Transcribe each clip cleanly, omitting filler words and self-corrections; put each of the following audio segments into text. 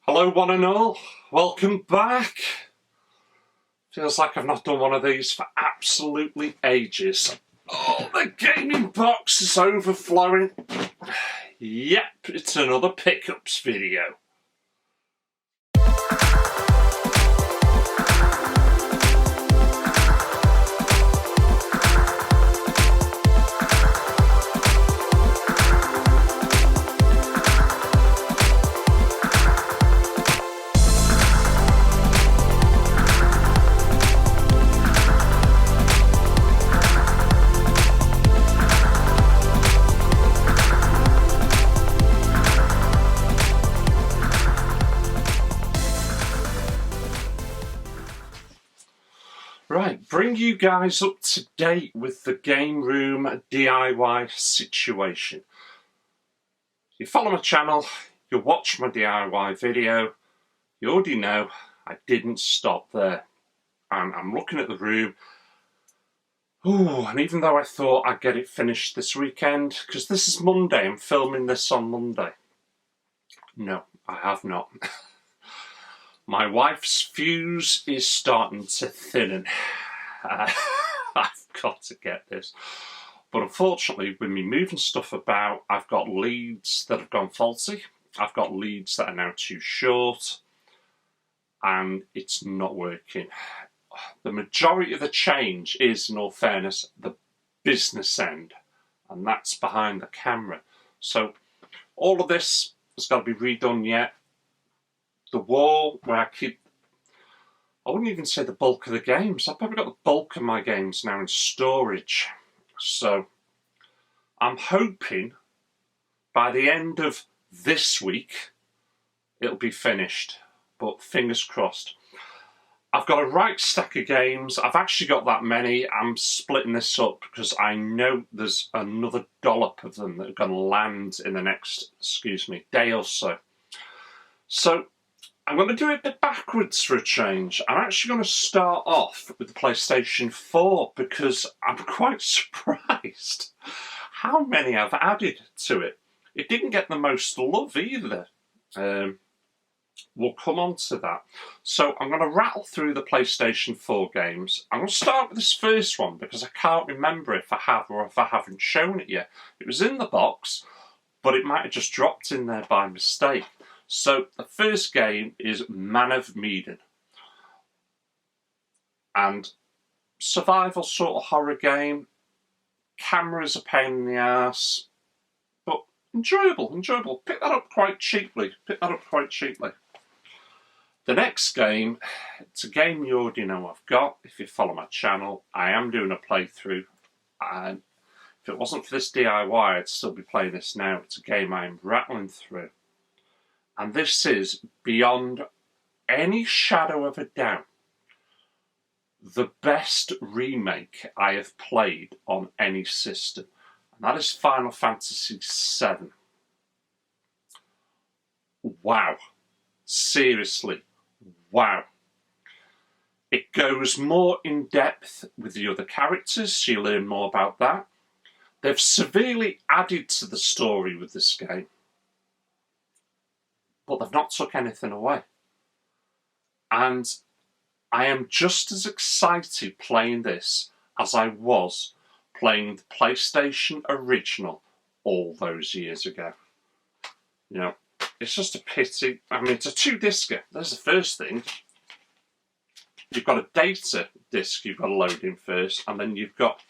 Hello one and all, welcome back. Feels like I've not done one of these for absolutely ages. Oh, the gaming box is overflowing. Yep, it's another pickups video. Right, bring you guys up to date with the game room DIY situation. You follow my channel, you watch my DIY video, you already know I didn't stop there. And I'm looking at the room. Oh, and even though I thought I'd get it finished this weekend, because this is Monday, I'm filming this on Monday. No, I have not. My wife's fuse is starting to thin. I've got to get this. But unfortunately, with me moving stuff about, I've got leads that have gone faulty. I've got leads that are now too short. And it's not working. The majority of the change is, in all fairness, the business end. And that's behind the camera. So all of this has got to be redone yet. The wall where I keep, I wouldn't even say the bulk of the games. I've probably got the bulk of my games now in storage. So I'm hoping by the end of this week it'll be finished. But fingers crossed. I've got a right stack of games. I've actually got that many. I'm splitting this up because I know there's another dollop of them that are going to land in the next, day or so. So I'm going to do it a bit backwards for a change. I'm actually going to start off with the PlayStation 4 because I'm quite surprised how many I've added to it. It didn't get the most love either. We'll come on to that. So I'm going to rattle through the PlayStation 4 games. I'm going to start with this first one because I can't remember if I have or if I haven't shown it yet. It was in the box, but it might have just dropped in there by mistake. So the first game is Man of Medan. And survival sort of horror game. Camera's a pain in the arse. But enjoyable. Pick that up quite cheaply. The next game, it's a game you already know I've got. If you follow my channel, I am doing a playthrough. And if it wasn't for this DIY, I'd still be playing this now. It's a game I'm rattling through. And this is, beyond any shadow of a doubt, the best remake I have played on any system. And that is Final Fantasy VII. Wow. Seriously. Wow. It goes more in depth with the other characters, so you learn more about that. They've severely added to the story with this game. But they've not took anything away. And I am just as excited playing this as I was playing the PlayStation original all those years ago. You know, it's just a pity. I mean, it's a 2-discer. There's the first thing. You've got a data disc you've got to load in first, and then you've got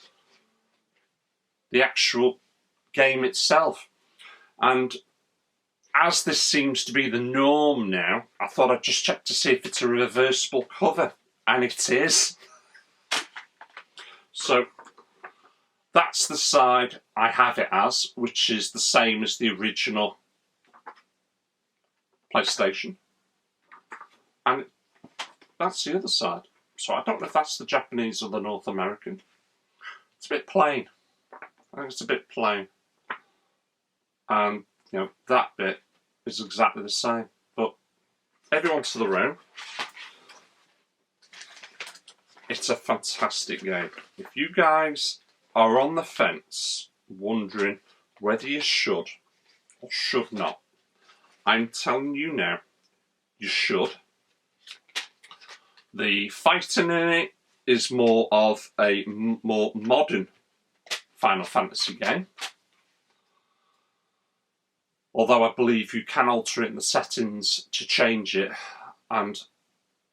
the actual game itself. And as this seems to be the norm now, I thought I'd just check to see if it's a reversible cover. And it is. So that's the side I have it as, which is the same as the original PlayStation. And that's the other side. So I don't know if that's the Japanese or the North American. It's a bit plain. I think it's a bit plain. And, you know, that bit is exactly the same. But everyone to their own. It's a fantastic game. If you guys are on the fence, wondering whether you should or should not, I'm telling you now, You should. The fighting in it is more of a more modern Final Fantasy game. Although I believe you can alter it in the settings to change it, and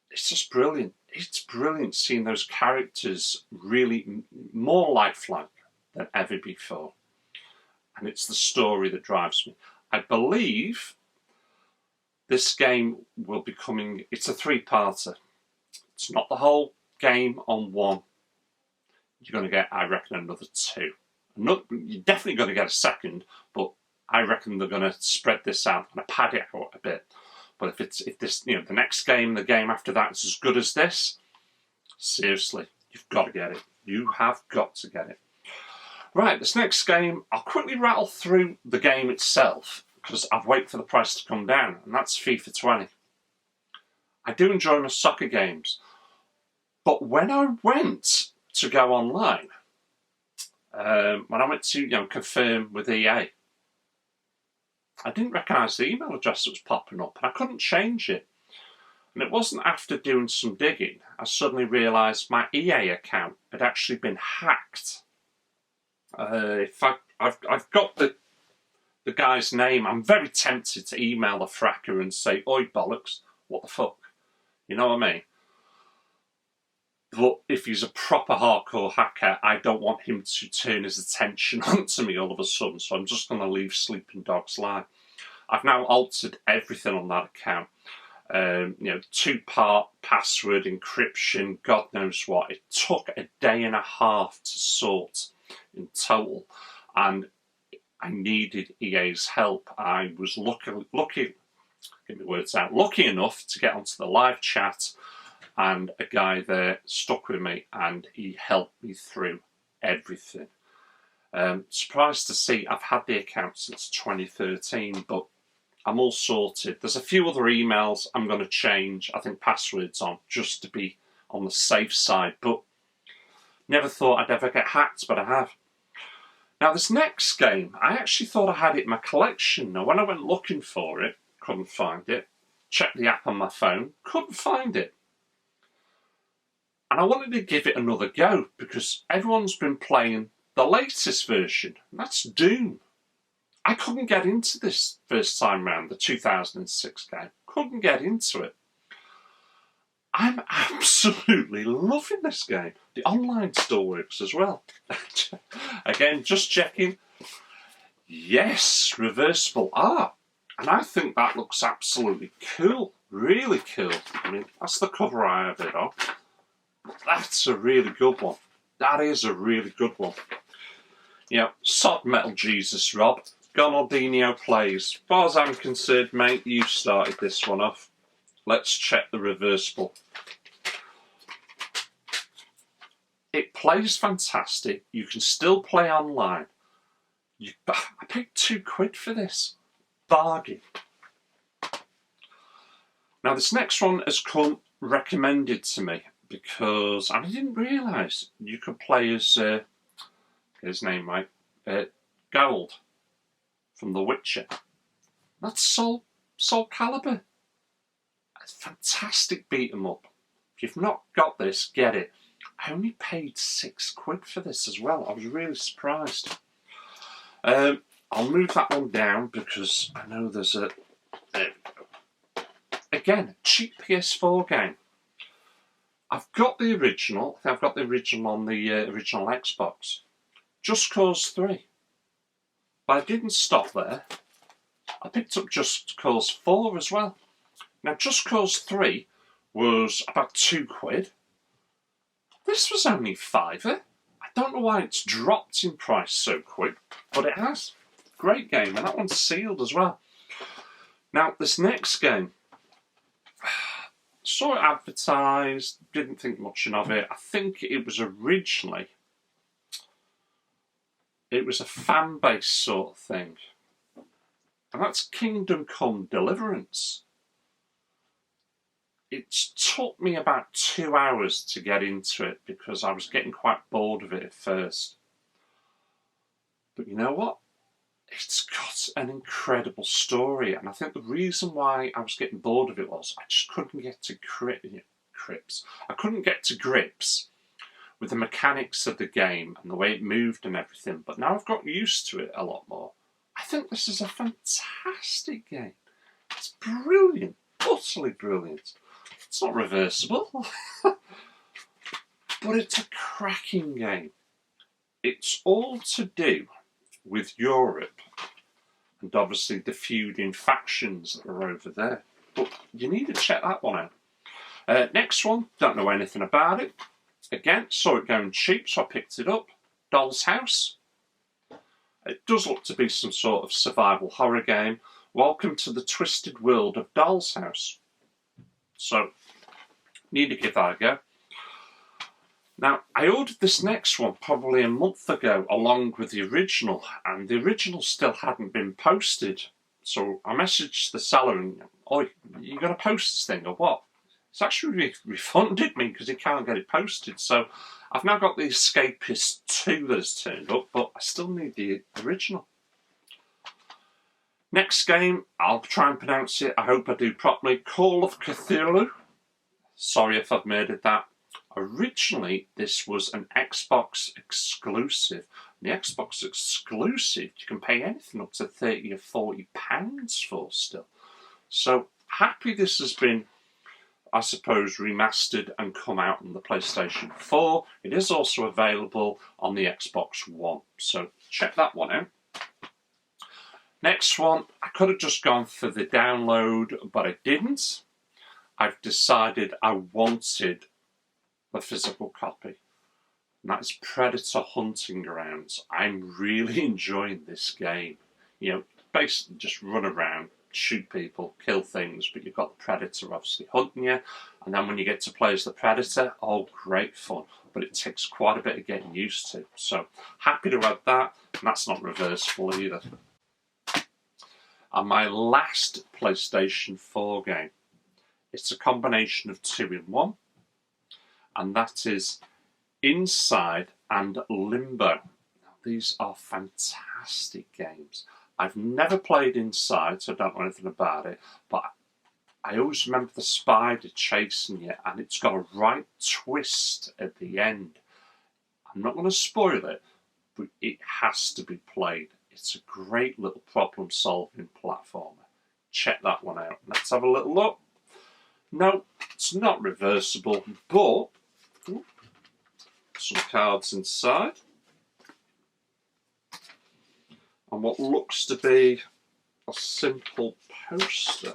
it's just brilliant. It's brilliant seeing those characters really more lifelike than ever before. And it's the story that drives me. I believe this game will be coming, it's a 3-parter. It's not the whole game on one. You're going to get, I reckon, another 2. You're definitely going to get a second, but I reckon they're going to spread this out and pad it out a bit. But if this, the next game, the game after that is as good as this, seriously, you've got to get it. You have got to get it. Right, this next game, I'll quickly rattle through the game itself because I've waited for the price to come down, and that's FIFA 20. I do enjoy my soccer games, but when I went to go online, when I went to confirm with EA, I didn't recognise the email address that was popping up, and I couldn't change it. And it wasn't after doing some digging I suddenly realised my EA account had actually been hacked. I've got the guy's name. I'm very tempted to email the fracker and say, "Oi bollocks, what the fuck?" You know what I mean? But if he's a proper hardcore hacker, I don't want him to turn his attention onto me all of a sudden, so I'm just going to leave sleeping dogs lie. I've now altered everything on that account. 2-part password encryption, God knows what. It took a day and a half to sort in total, and I needed EA's help. I was lucky, get my words out, lucky enough to get onto the live chat, and a guy there stuck with me and he helped me through everything. Surprised to see I've had the account since 2013, but I'm all sorted. There's a few other emails I'm going to change, I think, passwords on, just to be on the safe side, but never thought I'd ever get hacked, but I have. Now this next game, I actually thought I had it in my collection. Now when I went looking for it, couldn't find it. Checked the app on my phone, couldn't find it. And I wanted to give it another go because everyone's been playing the latest version, and that's Doom. I couldn't get into this first time round, the 2006 game. Couldn't get into it. I'm absolutely loving this game. The online still works as well. Again, just checking. Yes, reversible art. And I think that looks absolutely cool. Really cool. I mean, that's the cover I have it on. That's a really good one. That is a really good one. Sod Metal Jesus, Rob. Ronaldinho plays. As far as I'm concerned, mate, you started this one off. Let's check the reversible. It plays fantastic. You can still play online. I paid £2 for this. Bargain. Now this next one has come recommended to me because I didn't realise you could play as, get his name right, Gold from The Witcher. That's Soul Calibur. A fantastic beat 'em up. If you've not got this, get it. I only paid £6 for this as well. I was really surprised. I'll move that one down because I know there's a... Again, cheap PS4 game. I've got the original. I've got the original on the original Xbox. Just Cause 3. But I didn't stop there. I picked up Just Cause 4 as well. Now, Just Cause 3 was about £2. This was only £5. I don't know why it's dropped in price so quick, but it has. Great game, and that one's sealed as well. Now, this next game, saw it advertised, didn't think much of it. I think it was originally, it was a fan-based sort of thing. And that's Kingdom Come Deliverance. It took me about 2 hours to get into it because I was getting quite bored of it at first. But you know what? It's got an incredible story, and I think the reason why I was getting bored of it was I just couldn't get to grips. I couldn't get to grips with the mechanics of the game and the way it moved and everything, but now I've got used to it a lot more. I think this is a fantastic game. It's brilliant, utterly brilliant. It's not reversible, but it's a cracking game. It's all to do with Europe and obviously the feuding factions that are over there. But you need to check that one out. Next one, don't know anything about it. Again, saw it going cheap, so I picked it up. Doll's House. It does look to be some sort of survival horror game. Welcome to the twisted world of Doll's House. So, need to give that a go. Now, I ordered this next one probably a month ago along with the original, and the original still hadn't been posted. So I messaged the seller and, "Oi, you going to post this thing or what?" It's actually refunded me because he can't get it posted. So I've now got the Escapist 2 that has turned up, but I still need the original. Next game, I'll try and pronounce it. I hope I do properly. Call of Cthulhu. Sorry if I've murdered that. Originally, this was an Xbox exclusive. The Xbox exclusive, you can pay anything up to £30 or £40 for still. So happy this has been, I suppose, remastered and come out on the PlayStation 4. It is also available on the Xbox One. So check that one out. Next one, I could have just gone for the download, but I didn't. I've decided I wanted the physical copy. And that is Predator Hunting Grounds. I'm really enjoying this game. You know, basically just run around, shoot people, kill things, but you've got the Predator obviously hunting you. And then when you get to play as the Predator, oh, great fun. But it takes quite a bit of getting used to. So happy to add that. And that's not reversible either. And my last PlayStation 4 game. It's a combination of 2 in 1. And that is Inside and Limbo. Now, these are fantastic games. I've never played Inside, so I don't know anything about it, but I always remember the spider chasing you, and it's got a right twist at the end. I'm not going to spoil it, but it has to be played. It's a great little problem-solving platformer. Check that one out. Let's have a little look. No, it's not reversible, but some cards inside. And what looks to be a simple poster.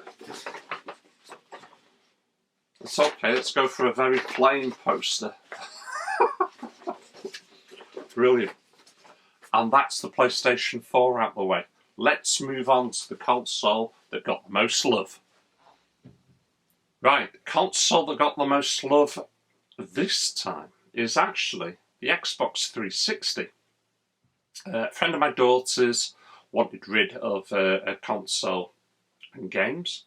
It's okay, let's go for a very plain poster. Brilliant. And that's the PlayStation 4 out the way. Let's move on to the console that got the most love. Right, the console that got the most love this time is actually the Xbox 360. A friend of my daughter's wanted rid of a console and games.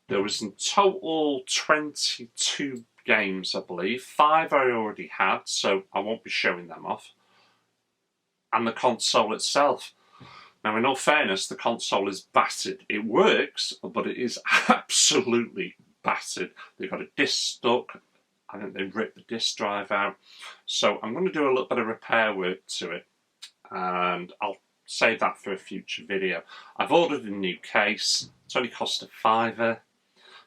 There was in total 22 games, I believe. 5 I already had, so I won't be showing them off. And the console itself. Now, in all fairness, the console is battered. It works, but it is absolutely battered. They've got a disc stuck. I think they ripped the disc drive out. So I'm going to do a little bit of repair work to it. And I'll save that for a future video. I've ordered a new case. It's only cost a £5.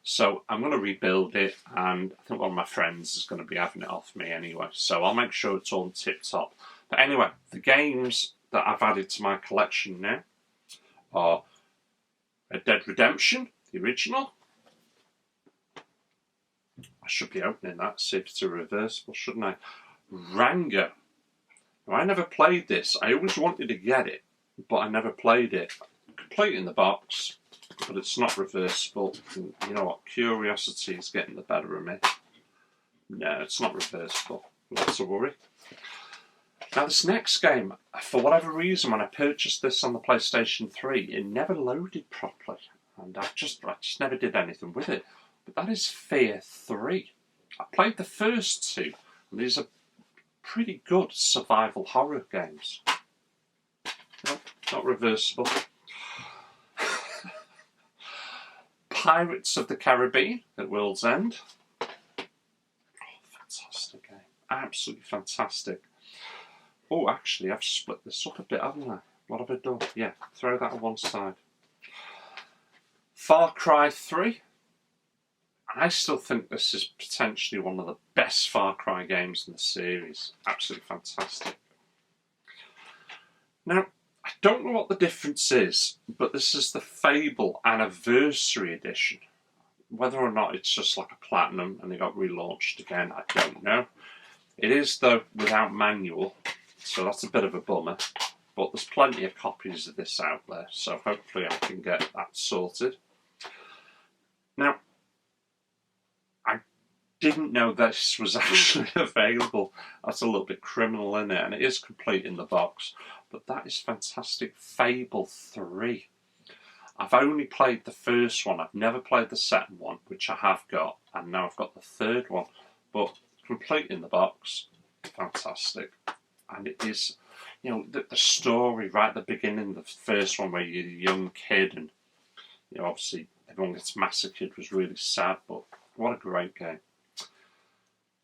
So I'm going to rebuild it. And I think one of my friends is going to be having it off me anyway. So I'll make sure it's all tip-top. But anyway, the games that I've added to my collection now are Red Dead Redemption, the original. I should be opening that, see if it's a reversible, shouldn't I? Rango. Now, I never played this. I always wanted to get it, but I never played it. Complete in the box, but it's not reversible. And you know what? Curiosity is getting the better of me. No, it's not reversible. Not to worry. Now, this next game, for whatever reason, when I purchased this on the PlayStation 3, it never loaded properly. And I just never did anything with it. But that is Fear 3. I played the first 2, and these are pretty good survival horror games. Well, not reversible. Pirates of the Caribbean at World's End. Oh, fantastic game. Absolutely fantastic. Oh, actually, I've split this up a bit, haven't I? What have I done? Yeah, throw that on one side. Far Cry 3. I still think this is potentially one of the best Far Cry games in the series. Absolutely fantastic. Now, I don't know what the difference is, but this is the Fable Anniversary Edition. Whether or not it's just like a platinum and it got relaunched again, I don't know. It is, though, without manual, so that's a bit of a bummer. But there's plenty of copies of this out there, so hopefully I can get that sorted. Now, I didn't know this was actually available. That's a little bit criminal, isn't it? And it is complete in the box. But that is fantastic. Fable 3. I've only played the first one. I've never played the second one, which I have got. And now I've got the third one. But complete in the box. Fantastic. And it is, you know, the story right at the beginning, the first one where you're a young kid and, you know, obviously everyone gets massacred was really sad, but what a great game.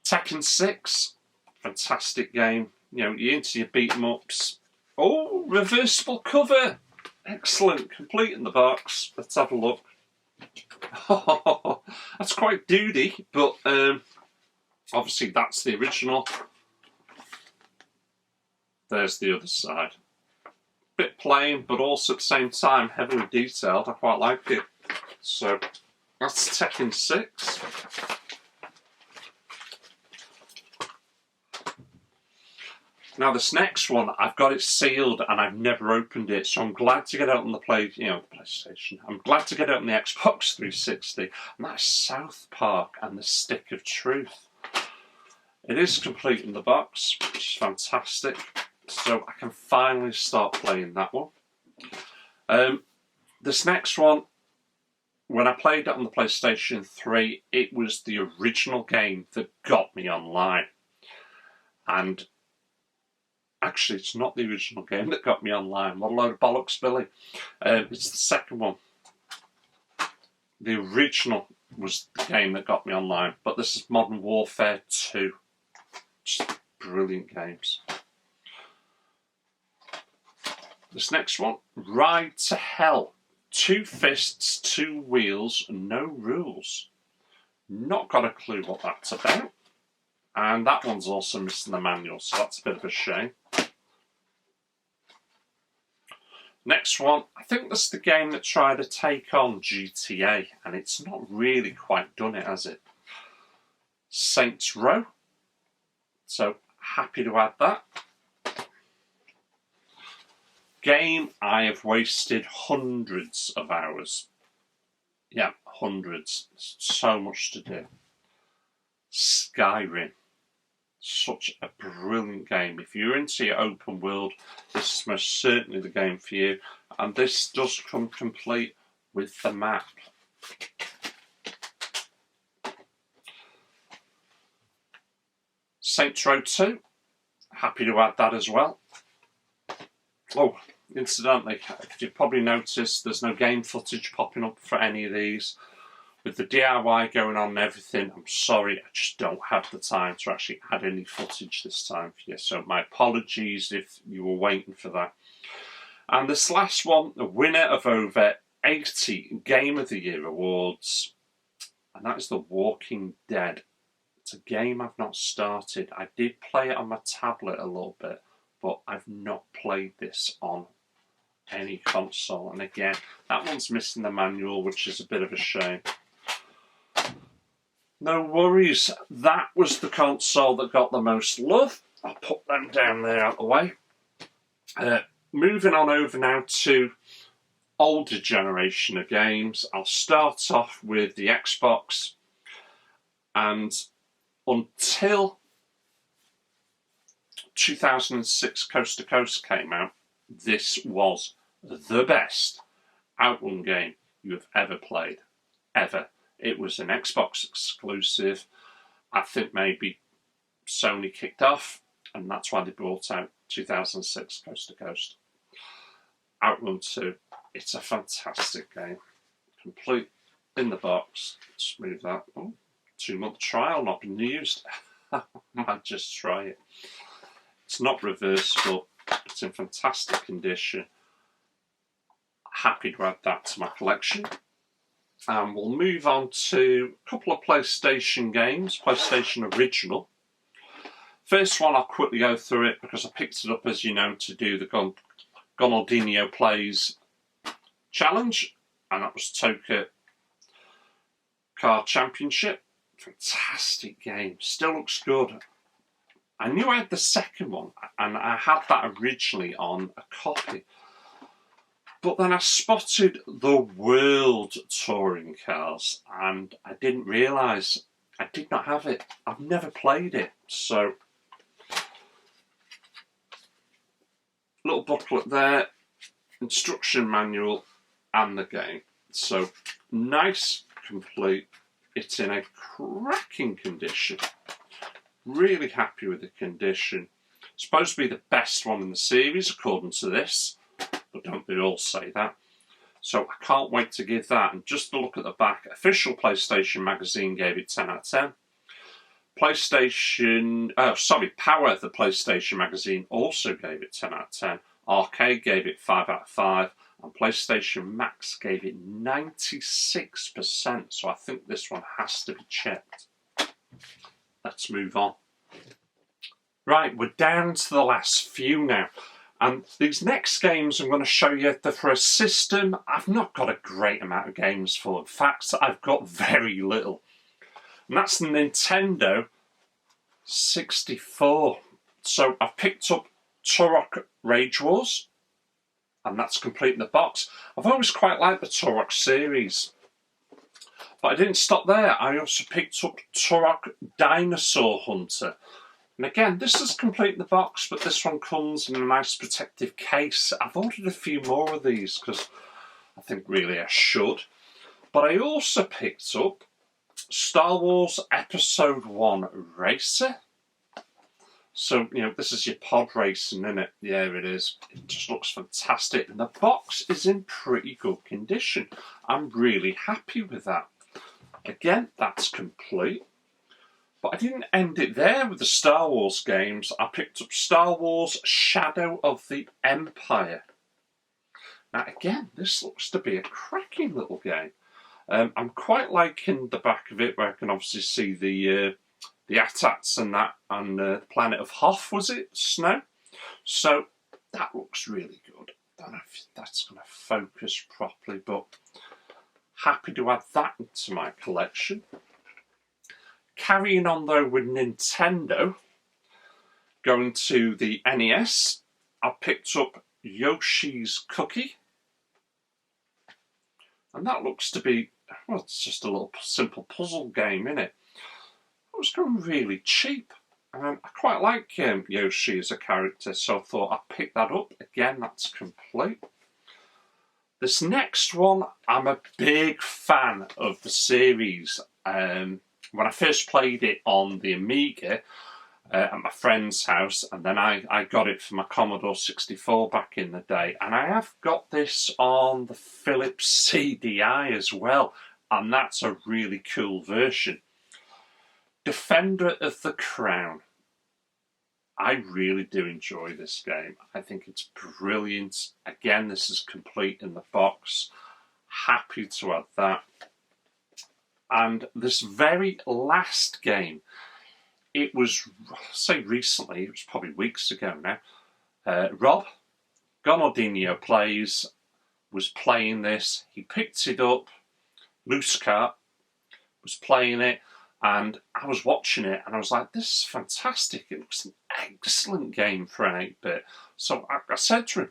Tekken 6. Fantastic game. You know, you're into your beat-em-ups. Oh, reversible cover. Excellent. Complete in the box. Let's have a look. Oh, that's quite duty, but obviously that's the original. There's the other side. Bit plain, but also at the same time heavily detailed. I quite like it. So that's Tekken 6. Now this next one, I've got it sealed and I've never opened it, so I'm glad to get it on the PlayStation. I'm glad to get it on the Xbox 360, and that's South Park and the Stick of Truth. It is complete in the box, which is fantastic. So I can finally start playing that one. This next one, when I played it on the PlayStation 3, it was the original game that got me online. And actually, it's not the original game that got me online. What a load of bollocks, Billy. It's the second one. The original was the game that got me online, but this is Modern Warfare 2. Just brilliant games. This next one, Ride to Hell. 2 fists, 2 wheels, no rules. Not got a clue what that's about. And that one's also missing the manual, so that's a bit of a shame. Next one, I think this is the game that tried to take on GTA, and it's not really quite done it, has it? Saints Row. So, happy to add that. Game I have wasted hundreds of hours. Yeah, hundreds. So much to do. Skyrim. Such a brilliant game. If you're into your open world, this is most certainly the game for you. And this does come complete with the map. Saints Row 2. Happy to add that as well. Oh, incidentally, you've probably noticed there's no game footage popping up for any of these. With the DIY going on and everything, I'm sorry, I just don't have the time to actually add any footage this time for you. So my apologies if you were waiting for that. And this last one, the winner of over 80 Game of the Year awards, and that is The Walking Dead. It's a game I've not started. I did play it on my tablet a little bit, but I've not played this on any console. And again, that one's missing the manual, which is a bit of a shame. No worries, that was the console that got the most love. I'll put them down there out of the way. Moving on over now to older generation of games. I'll start off with the Xbox. And until 2006 Coast to Coast came out, this was the best Outrun game you have ever played. Ever. It was an Xbox exclusive. I think maybe Sony kicked off, and that's why they brought out 2006 Coast to Coast. Outrun 2. It's a fantastic game. Complete in the box. Let's move that. Oh, 2-month trial, not been used. I might just try it. It's not reversible. It's in fantastic condition. Happy to add that to my collection. And we'll move on to a couple of PlayStation games, PlayStation Original. First one, I'll quickly go through it because I picked it up, as you know, to do the Ronaldinho Plays challenge, and that was Toka Car Championship. Fantastic game, still looks good. I knew I had the second one, and I had that originally on a copy. But then I spotted the World Touring Cars, and I didn't realise I did not have it. I've never played it, so little booklet there, instruction manual, and the game. So nice, complete. It's in a cracking condition. Really happy with the condition. Supposed to be the best one in the series, according to this. But don't they all say that? So I can't wait to give that. And just to look at the back, official PlayStation magazine gave it 10 out of 10. Power, the PlayStation magazine, also gave it 10 out of 10. Arcade gave it 5 out of 5. And PlayStation Max gave it 96%. So I think this one has to be checked. Let's move on. Right, we're down to the last few now. And these next games I'm going to show you, they're for a system. I've not got a great amount of games for. In fact, I've got very little. And that's the Nintendo 64. So I've picked up Turok Rage Wars, and that's complete in the box. I've always quite liked the Turok series. But I didn't stop there. I also picked up Turok Dinosaur Hunter. And again, this is complete in the box, but this one comes in a nice protective case. I've ordered a few more of these because I think really I should. But I also picked up Star Wars Episode 1 Racer. So, you know, this is your pod racing, isn't it? Yeah, it is. It just looks fantastic. And the box is in pretty good condition. I'm really happy with that. Again, that's complete. But I didn't end it there with the Star Wars games. I picked up Star Wars Shadow of the Empire. Now again, this looks to be a cracking little game. I'm quite liking the back of it, where I can obviously see the AT-ATs and that, and the planet of Hoth, was it? Snow? So that looks really good. I don't know if that's going to focus properly, but happy to add that into my collection. Carrying on though with Nintendo, going to the NES, I picked up Yoshi's Cookie. And that looks to be, well, it's just a little simple puzzle game, isn't it? It was going really cheap. I quite like Yoshi as a character, so I thought I'd pick that up. Again, that's complete. This next one, I'm a big fan of the series. When I first played it on the Amiga at my friend's house, and then I got it for my Commodore 64 back in the day, and I have got this on the Philips CDI as well, and that's a really cool version. Defender of the Crown. I really do enjoy this game. I think it's brilliant. Again, this is complete in the box. Happy to add that. And this very last game, it was, say recently, it was probably weeks ago now, Rob, Ronaldinho Plays, was playing this. He picked it up, Loose Cart, was playing it, and I was watching it, and I was like, this is fantastic. It looks an excellent game for an 8-bit. So I said to him,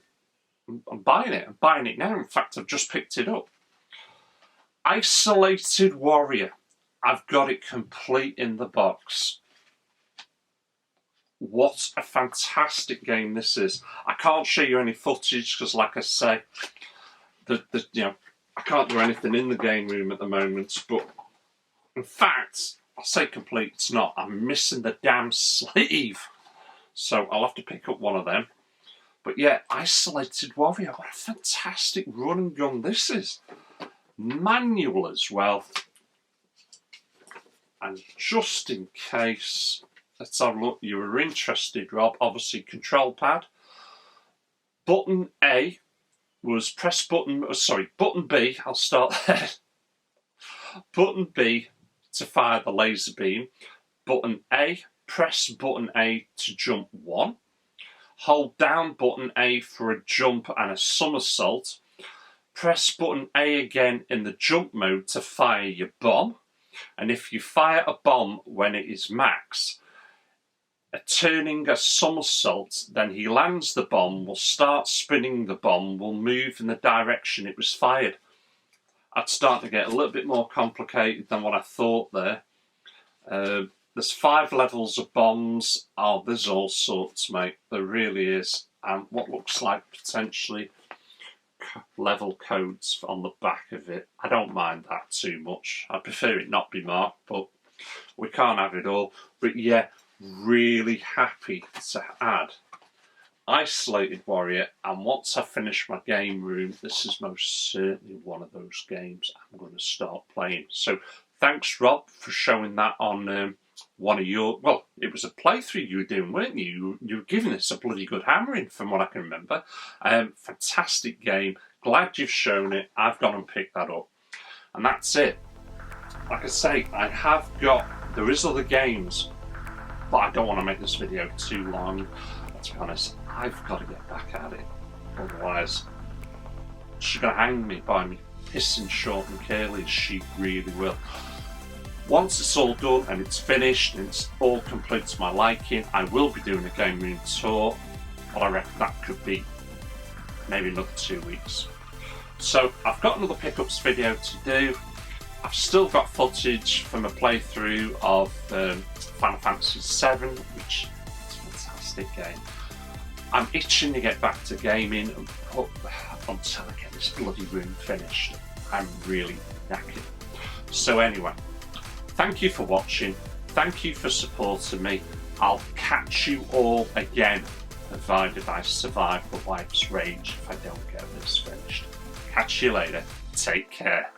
I'm buying it now. In fact, I've just picked it up. Isolated Warrior. I've got it complete in the box. What a fantastic game this is. I can't show you any footage because, like I say, you know, I can't do anything in the game room at the moment. But in fact, I'll say complete, it's not. I'm missing the damn sleeve. So I'll have to pick up one of them. But yeah, Isolated Warrior, what a fantastic run and gun this is. Manual as well. And just in case, let's have a look, you were interested, Rob, obviously control pad. Button A was button B, I'll start there. Button B to fire the laser beam. Button A, press button A to jump 1. Hold down button A for a jump and a somersault. Press button A again in the jump mode to fire your bomb. And if you fire a bomb when it is max, turning a somersault, then he lands the bomb, will start spinning the bomb, will move in the direction it was fired. I'd start to get a little bit more complicated than what I thought there. There's 5 levels of bombs. Oh, there's all sorts, mate. There really is. And what looks like potentially level codes on the back of it. I don't mind that too much. I prefer it not be marked, but we can't have it all. But yeah, really happy to add Isolated Warrior, and once I finish my game room, this is most certainly one of those games I'm going to start playing. So thanks, Rob, for showing that on one of your, well, it was a playthrough you were doing, weren't you? You were giving us a bloody good hammering from what I can remember. Fantastic game. Glad you've shown it. I've gone and picked that up. And that's it. Like I say, there is other games, but I don't want to make this video too long. To be honest, I've got to get back at it. Otherwise, she's going to hang me by me pissing short and curly, as she really will. Once it's all done and it's finished and it's all complete to my liking, I will be doing a game room tour, but I reckon that could be maybe another 2 weeks. So I've got another pickups video to do. I've still got footage from a playthrough of Final Fantasy VII, which is a fantastic game. I'm itching to get back to gaming and until I get this bloody room finished. I'm really knackered. So anyway, thank you for watching. Thank you for supporting me. I'll catch you all again, provided I survive the wife's rage if I don't get this finished. Catch you later. Take care.